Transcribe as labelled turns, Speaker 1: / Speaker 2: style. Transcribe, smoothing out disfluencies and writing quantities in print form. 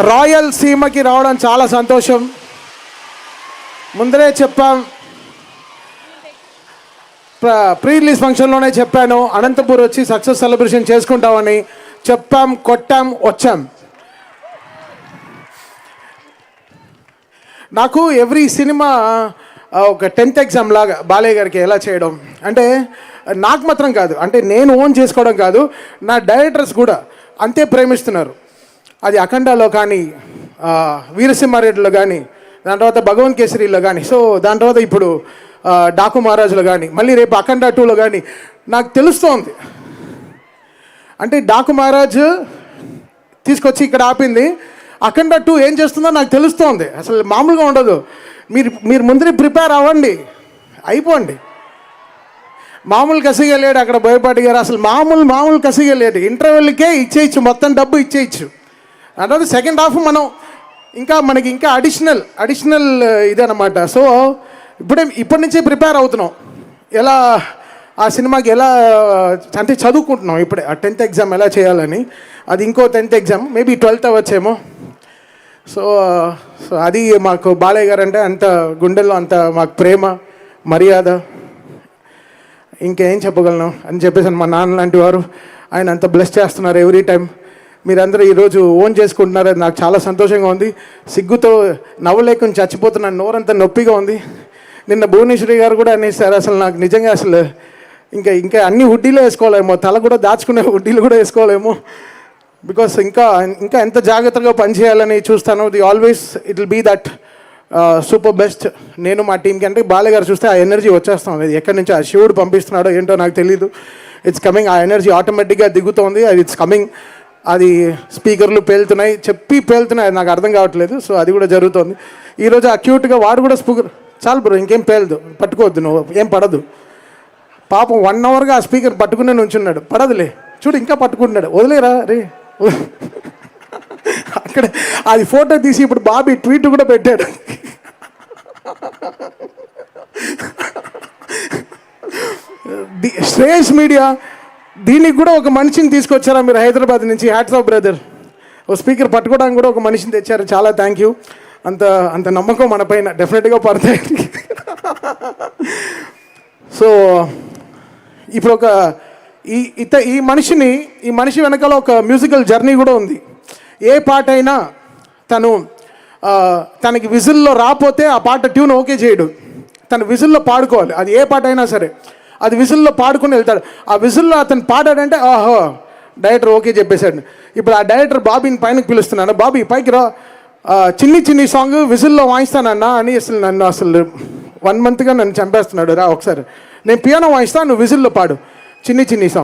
Speaker 1: Royal సీమకి రావడం చాలా సంతోషం. ముందరే చెప్పాం, ప్రీ రిలీజ్ ఫంక్షన్లోనే చెప్పాను, అనంతపూర్ వచ్చి సక్సెస్ సెలబ్రేషన్ చేసుకుంటామని. చెప్పాం, కొట్టాం, వచ్చాం. నాకు ఎవ్రీ సినిమా ఒక 10th ఎగ్జామ్ లాగా బాలయ్య గారికి ఎలా చేయడం అంటే, నాకు మాత్రం కాదు, అంటే నేను ఓన్ చేసుకోవడం కాదు, నా డైరెక్టర్స్ కూడా అంతే ప్రేమిస్తున్నారు. అది అఖండాలో కానీ, వీరసింహారెడ్డిలో కానీ, దాని తర్వాత భగవంత్ కేసరిలో కానీ, సో దాని తర్వాత ఇప్పుడు డాకు మహారాజులో కానీ, మళ్ళీ రేపు అఖండ 2లో కానీ నాకు తెలుస్తోంది. అంటే డాకు మహారాజు తీసుకొచ్చి ఇక్కడ ఆపింది, అఖండ 2 ఏం చేస్తుందో నాకు తెలుస్తోంది. అసలు మామూలుగా ఉండదు. మీరు ముందరే ప్రిపేర్ అవ్వండి, అయిపోండి. మామూలు కసిగా లేడు అక్కడ బోయపాటి గారు, అసలు మామూలు కసిగా లేడు. ఇంటర్వెల్కే ఇచ్చేయచ్చు, మొత్తం డబ్బు ఇచ్చేయచ్చు. అంటే సెకండ్ హాఫ్ మనం మనకి ఇంకా అడిషనల్ ఇదన్నమాట. సో ఇప్పటి నుంచే ప్రిపేర్ అవుతున్నాం, ఎలా ఆ సినిమాకి ఎలా అంటే చదువుకుంటున్నాం ఇప్పుడే. ఆ 10th ఎగ్జామ్ ఎలా చేయాలని, అది ఇంకో 10th exam, maybe 12th అవ్వచ్చేమో. So అది మాకు బాలయ్య గారు అంటే అంత గుండెల్లో అంత మాకు ప్రేమ, మర్యాద, ఇంకేం చెప్పగలను అని చెప్పేసి మా నాన్న లాంటి వారు, ఆయన అంత బ్లెస్ చేస్తున్నారు ఎవ్రీ టైం. మీరందరూ ఈరోజు ఓన్ చేసుకుంటున్నారు, అది నాకు చాలా సంతోషంగా ఉంది. సిగ్గుతో నవ్వలేకుండా చచ్చిపోతున్నాను, నోరంతా నొప్పిగా ఉంది. నిన్న భువనేశ్వరి గారు కూడా అనేసారు, అసలు నాకు నిజంగా అసలు ఇంకా అన్ని హుడ్డీలో వేసుకోలేమో, తల కూడా దాచుకునే హుడ్డీలు కూడా వేసుకోలేమో. బికాస్ ఇంకా ఎంత జాగ్రత్తగా పనిచేయాలని చూస్తాను. Always it will be that super best. నేను మా టీంకి అంటే బాలయ్య గారు చూస్తే ఆ ఎనర్జీ వచ్చేస్తాం. అది ఎక్కడి నుంచి ఆ శివుడు పంపిస్తున్నాడో ఏంటో నాకు తెలీదు. ఇట్స్ కమింగ్, ఆ ఎనర్జీ ఆటోమేటిక్గా దిగుతోంది. అది ఇట్స్ కమింగ్. అది స్పీకర్లు పేలుతున్నాయి, పేలుతున్నాయి, అది నాకు అర్థం కావట్లేదు. సో అది కూడా జరుగుతుంది. ఈరోజు ఆ క్యూట్గా వాడు కూడా స్పీకర్, చాలు బ్రో ఇంకేం పేలదు, పట్టుకోవద్దు, నువ్వు ఏం పడదు. పాపం 1 అవర్గా ఆ స్పీకర్ పట్టుకునే నుంచున్నాడు, పడదులే, చూడు ఇంకా పట్టుకుంటున్నాడు, వదిలేరా రే. అక్కడ అది ఫోటో తీసి ఇప్పుడు బాబీ ట్వీట్ కూడా పెట్టాడు. శ్రేయస్ మీడియా దీనికి కూడా ఒక మనిషిని తీసుకొచ్చారా మీరు హైదరాబాద్ నుంచి? Hats off brother. ఓ స్పీకర్ పట్టుకోవడానికి కూడా ఒక మనిషిని తెచ్చారు, చాలా థ్యాంక్ యూ. అంత నమ్మకం మన పైన డెఫినెట్గా పడతాయి. సో ఇప్పుడు ఈ మనిషి వెనకాల ఒక మ్యూజికల్ జర్నీ కూడా ఉంది. ఏ పాట అయినా తనకి విజిల్లో రాపోతే ఆ పాట ట్యూన్ ఓకే చేయడు, తను విజిల్లో పాడుకోవాలి. అది ఏ పాట అయినా సరే అది విజిల్లో పాడుకుని వెళ్తాడు. ఆ విజిల్లో అతను పాడాడంటే ఆహో డైరెక్టర్ ఓకే చెప్పేశాడు. ఇప్పుడు ఆ డైరెక్టర్ బాబీని పైనకి పిలుస్తున్నాను, బాబీ పైకి రా, చిన్ని సాంగ్ విజిల్లో వాయిస్తానన్నా అని అసలు 1 monthగా నన్ను చంపేస్తున్నాడు. రా ఒకసారి, నేను పియానో వాయిస్తాను, నువ్వు విజిల్లో పాడు చిన్ని సాంగ్.